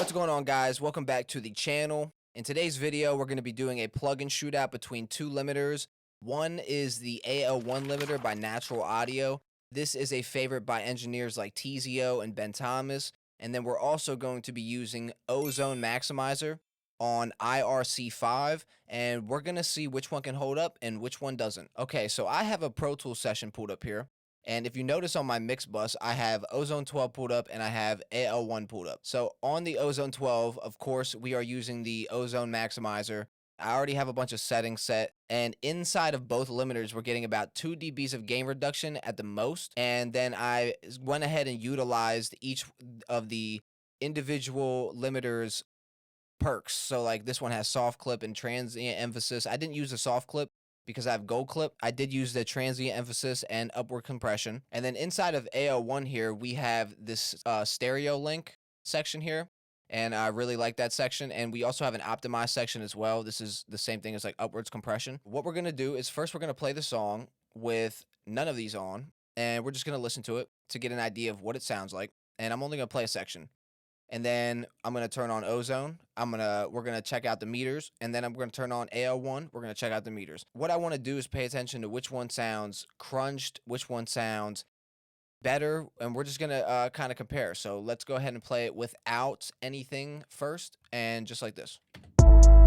What's going on, guys? Welcome back to the channel. In today's video, we're going to be doing a plug-in shootout between two limiters. One is the AL-1 limiter by Naturl Audio. This is a favorite by engineers like TZO and Ben Thomas. And then we're also going to be using Ozone Maximizer on IRC5, and we're going to see which one can hold up and which one doesn't. Okay, so I have a Pro Tools session pulled up here. And if you notice on my mix bus, I have Ozone 12 pulled up and I have AL1 pulled up. So on the Ozone 12, of course, we are using the Ozone Maximizer. I already have a bunch of settings set, and inside of both limiters, we're getting about 2 dBs of gain reduction at the most. And then I went ahead and utilized each of the individual limiters perks. So like this one has soft clip and transient emphasis. I didn't use the soft clip because I have gold clip. I did use the transient emphasis and upward compression. And then inside of AL1 here, we have this stereo link section here. And I really like that section. And we also have an optimized section as well. This is the same thing as like upwards compression. What we're going to do is first we're going to play the song with none of these on. And we're just going to listen to it to get an idea of what it sounds like. And I'm only going to play a section. And then I'm going to turn on Ozone. We're going to check out the meters. And then I'm going to turn on AL1. We're going to check out the meters. What I want to do is pay attention to which one sounds crunched, which one sounds better. And we're just going to kind of compare. So let's go ahead and play it without anything first. And just like this.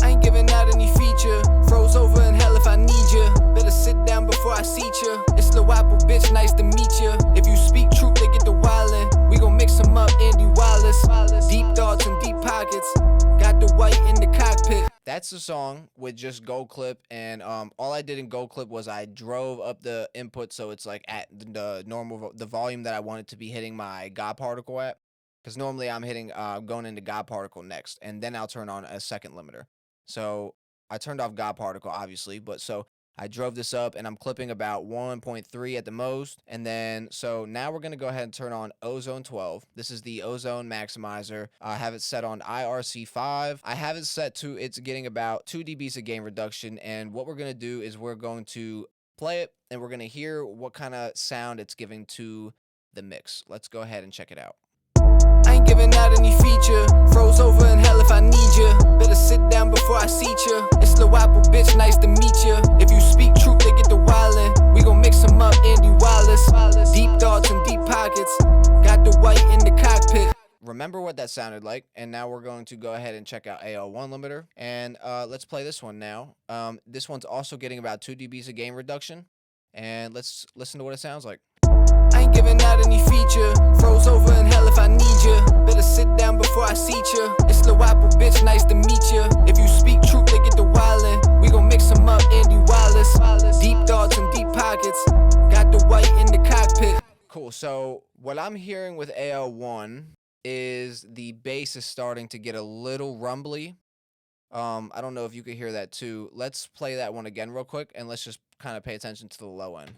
I ain't giving out any feature. Froze over in hell if I need you. Better sit down before I seat you. It's Lil Apple, bitch, nice to meet you. If you speak truth, they get the wildin'. We gon' mix them up, Andy Wallace. Deep thoughts and deep pockets. Got the white in the cockpit. That's the song with just gold clip, and all I did in gold clip was I drove up the input so it's like at the normal the volume that I wanted to be hitting my God particle at. Because normally I'm hitting going into God particle next, and then I'll turn on a second limiter. So I turned off God particle, obviously, but so I drove this up and I'm clipping about 1.3 at the most. And then, so now we're going to go ahead and turn on Ozone 12. This is the Ozone Maximizer. I have it set on IRC5. I have it set to, it's getting about 2 dBs of gain reduction. And what we're going to do is we're going to play it and we're going to hear what kind of sound it's giving to the mix. Let's go ahead and check it out. I ain't giving out any feature. Froze over in hell if I need you. Better sit down before I seat you. It's Lil Apple, bitch, nice to meet you. If you speak truth, they get the wildin'. We gon' mix them up, Andy Wallace. Deep thoughts and deep pockets. Got the white in the cockpit. Remember what that sounded like, and now we're going to go ahead and check out AL1 limiter. And let's play this one now. This one's also getting about 2 dBs of gain reduction. And let's listen to what it sounds like. I ain't giving out any feature. Froze over in hell if I need you. Better sit down before I seat you. It's Lil Apple, bitch, nice to meet you. If you speak truth, they get the wildin'. We gon' mix them up, Andy Wallace. Deep thoughts and deep pockets. Got the white in the cockpit. Cool, so what I'm hearing with AL1 is the bass is starting to get a little rumbly. I don't know if you could hear that too. Let's play that one again real quick, and let's just kind of pay attention to the low end.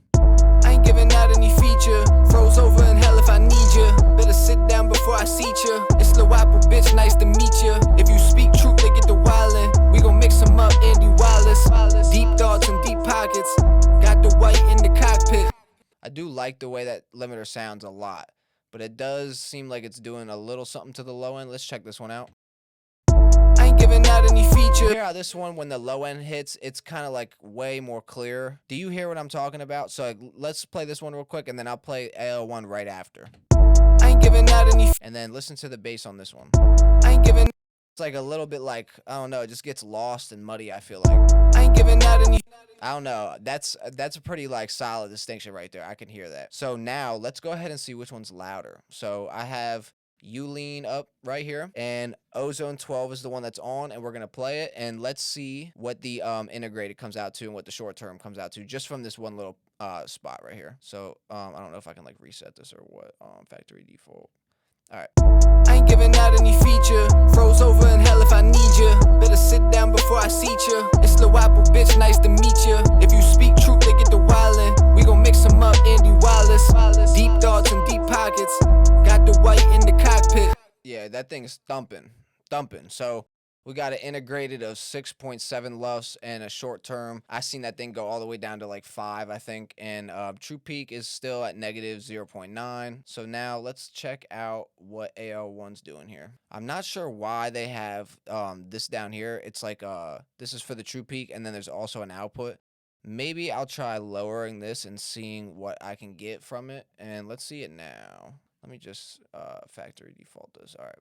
I ain't giving out any feature. Froze over in hell if I need you. Better sit down before I seat you. It's Lil Apple, bitch, nice to meet you. If you speak truth, they get the wildin'. We gon' mix them up, Andy Wallace. Deep thoughts and deep pockets. Got the white in the cockpit. I do like the way that limiter sounds a lot, but it does seem like it's doing a little something to the low end. Let's check this one out. I ain't giving out any feature. Hear how this one, when the low end hits, it's kind of like way more clear. Do you hear what I'm talking about? So let's play this one real quick, and then I'll play AL1 right after. I ain't giving out any. And then listen to the bass on this one. I ain't giving. It's like a little bit like, I don't know, it just gets lost and muddy, I feel like. I ain't giving out any. I don't know. That's a pretty like solid distinction right there. I can hear that. So now let's go ahead and see which one's louder. So I have lean up right here, and Ozone 12 is the one that's on, and we're gonna play it, and let's see what the integrated comes out to and what the short term comes out to just from this one little spot right here. So I don't know if I can like reset this or what. Factory default. All right. I ain't giving out any feature. Froze over in hell if I need you. Better sit down before I seat you. It's Lil Apple, bitch, nice to meet you. If you speak truth, they get the wildin'. We gon' mix them up, Andy Wallace. Deep thoughts and deep pockets. Got the white in the cockpit. Yeah, that thing's thumping. So We got an integrated of 6.7 LUFS and a short term. I seen that thing go all the way down to like 5, I think. And true peak is still at negative 0.9. So now let's check out what AL1's doing here. I'm not sure why they have this down here. It's like this is for the true peak, and then there's also an output. Maybe I'll try lowering this and seeing what I can get from it. And let's see it now. Let me just factory default this. All right.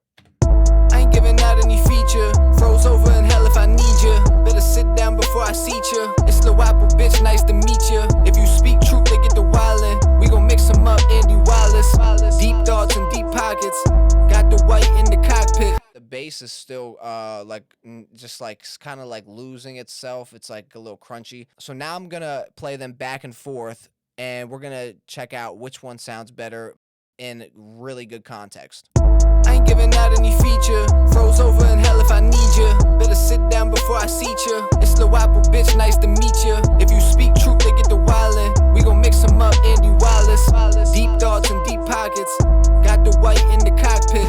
I ain't giving out any feature. Froze over in hell if I need you. Better sit down before I seat you. It's Lil Apple, bitch, nice to meet you. If you speak truth, they get the wildin'. We gon' mix them up, Andy Wallace. Deep thoughts and deep pockets. Got the white in the cockpit. The bass is still just like kind of like losing itself. It's like a little crunchy. So now I'm gonna play them back and forth, and we're gonna check out which one sounds better in really good context. I ain't giving out any feature. Froze over in hell if I need you. Better sit down before I seat you. It's Lil Apple, bitch, nice to meet you. If you speak truth, they get the wildin'. We gon' mix them up, Andy Wallace. Deep thoughts and deep pockets. Got the white in the cockpit.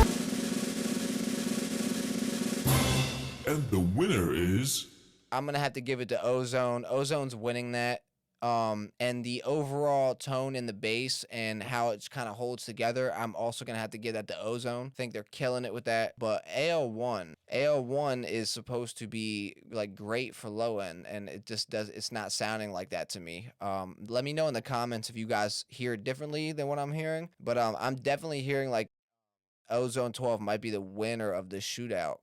And the winner is... I'm gonna have to give it to Ozone. Ozone's winning that. And the overall tone in the bass and how it kind of holds together, I'm also gonna have to give that to Ozone. I think they're killing it with that. But AL1 is supposed to be like great for low end, and it's not sounding like that to me. Let me know in the comments if you guys hear it differently than what I'm hearing. But I'm definitely hearing like Ozone 12 might be the winner of the shootout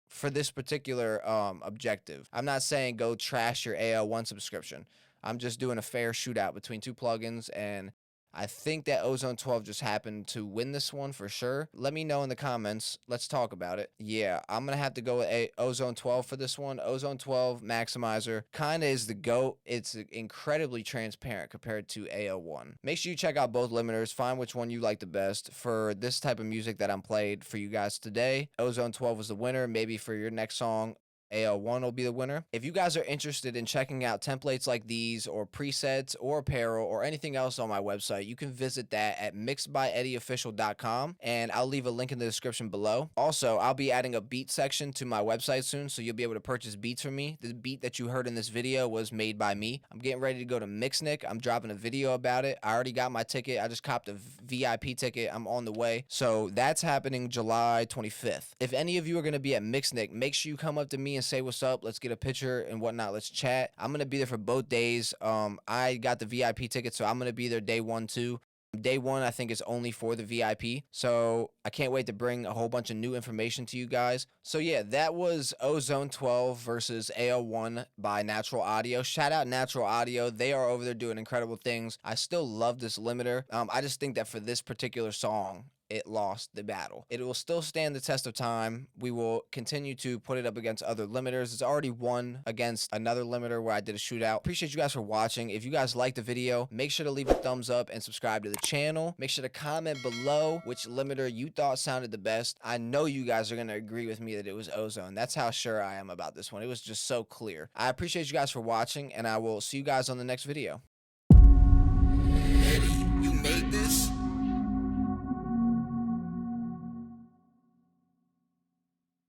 for this particular objective. I'm not saying go trash your AL1 subscription. I'm just doing a fair shootout between two plugins, and I think that Ozone 12 just happened to win this one for sure. Let me know in the comments. Let's talk about it. Yeah, I'm going to have to go with Ozone 12 for this one. Ozone 12 Maximizer kind of is the GOAT. It's incredibly transparent compared to AL1. Make sure you check out both limiters. Find which one you like the best. For this type of music that I'm played for you guys today, Ozone 12 was the winner. Maybe for your next song, AL1 will be the winner. If you guys are interested in checking out templates like these or presets or apparel or anything else on my website, you can visit that at mixedbyeddieofficial.com, and I'll leave a link in the description below. Also, I'll be adding a beat section to my website soon, so you'll be able to purchase beats from me. The beat that you heard in this video was made by me. I'm getting ready to go to Mixnick. I'm dropping a video about it. I already got my ticket. I just copped a VIP ticket. I'm on the way. So that's happening July 25th. If any of you are going to be at Mixnick, make sure you come up to me and say what's up. Let's get a picture and whatnot. Let's chat. I'm gonna be there for both days. I got the VIP ticket, so I'm gonna be there day 1 too. Day 1, I think, is only for the VIP, so I can't wait to bring a whole bunch of new information to you guys. So yeah, that was Ozone 12 versus AL1 by Naturl Audio. Shout out Naturl Audio. They are over there doing incredible things. I still love this limiter. I just think that for this particular song, it lost the battle. It will still stand the test of time. We will continue to put it up against other limiters. It's already won against another limiter where I did a shootout. Appreciate you guys for watching. If you guys liked the video, make sure to leave a thumbs up and subscribe to the channel. Make sure to comment below which limiter you thought sounded the best. I know you guys are going to agree with me that it was Ozone. That's how sure I am about this one. It was just so clear. I appreciate you guys for watching, and I will see you guys on the next video.